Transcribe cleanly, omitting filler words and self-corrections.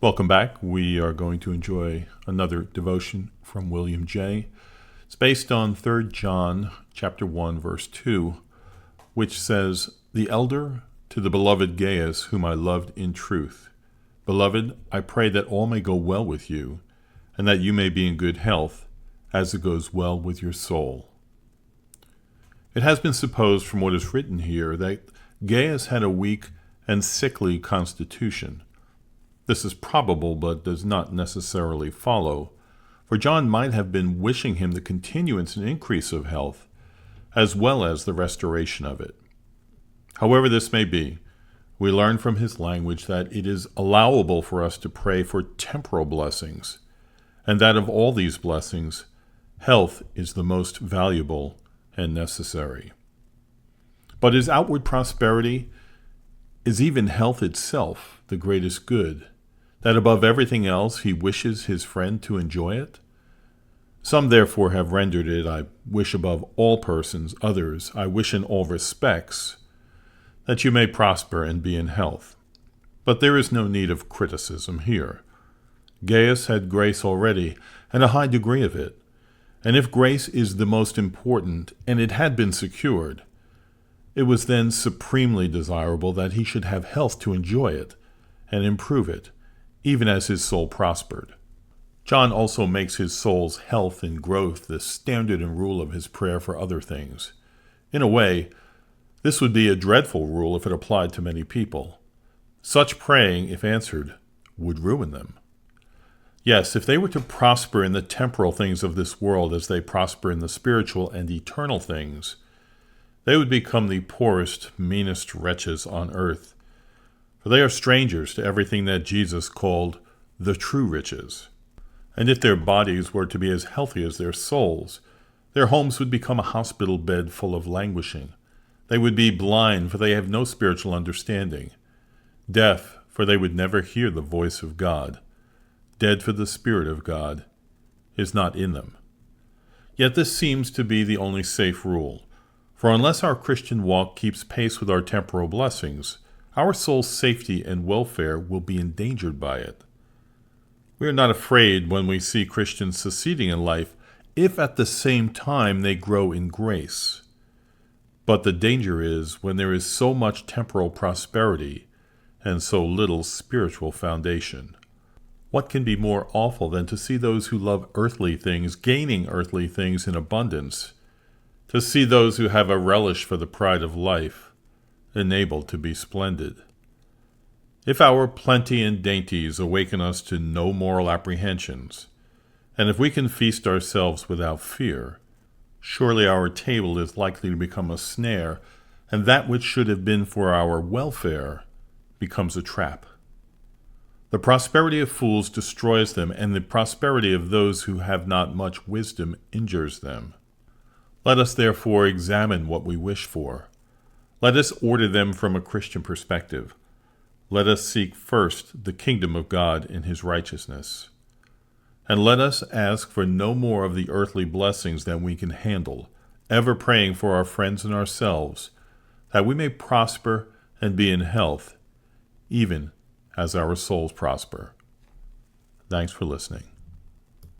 Welcome back. We are going to enjoy another devotion from William J. It's based on 3 John chapter 1, verse 2, which says, "The elder to the beloved Gaius, whom I loved in truth. Beloved, I pray that all may go well with you, and that you may be in good health, as it goes well with your soul." It has been supposed from what is written here that Gaius had a weak and sickly constitution. This is probable, but does not necessarily follow, for John might have been wishing him the continuance and increase of health, as well as the restoration of it. However this may be, we learn from his language that it is allowable for us to pray for temporal blessings, and that of all these blessings, health is the most valuable and necessary. But is outward prosperity, is even health itself, the greatest good, that above everything else he wishes his friend to enjoy it? Some therefore have rendered it, "I wish above all persons, others, I wish in all respects, that you may prosper and be in health." But there is no need of criticism here. Gaius had grace already, and a high degree of it. And if grace is the most important, and it had been secured, it was then supremely desirable that he should have health to enjoy it and improve it, even as his soul prospered. John also makes his soul's health and growth the standard and rule of his prayer for other things. In a way, this would be a dreadful rule if it applied to many people. Such praying, if answered, would ruin them. Yes, if they were to prosper in the temporal things of this world as they prosper in the spiritual and eternal things, they would become the poorest, meanest wretches on earth, for they are strangers to everything that Jesus called the true riches. And if their bodies were to be as healthy as their souls, their homes would become a hospital bed full of languishing. They would be blind, for they have no spiritual understanding; deaf, for they would never hear the voice of God; dead, for the Spirit of God is not in them. Yet this seems to be the only safe rule, for unless our Christian walk keeps pace with our temporal blessings, our soul's safety and welfare will be endangered by it. We are not afraid when we see Christians succeeding in life, if at the same time they grow in grace. But the danger is when there is so much temporal prosperity and so little spiritual foundation. What can be more awful than to see those who love earthly things gaining earthly things in abundance, to see those who have a relish for the pride of life enabled to be splendid? If our plenty and dainties awaken us to no moral apprehensions, and if we can feast ourselves without fear, surely our table is likely to become a snare, and that which should have been for our welfare becomes a trap. The prosperity of fools destroys them, and the prosperity of those who have not much wisdom injures them. Let us therefore examine what we wish for. Let us order them from a Christian perspective. Let us seek first the kingdom of God and his righteousness. And let us ask for no more of the earthly blessings than we can handle, ever praying for our friends and ourselves, that we may prosper and be in health, even as our souls prosper. Thanks for listening.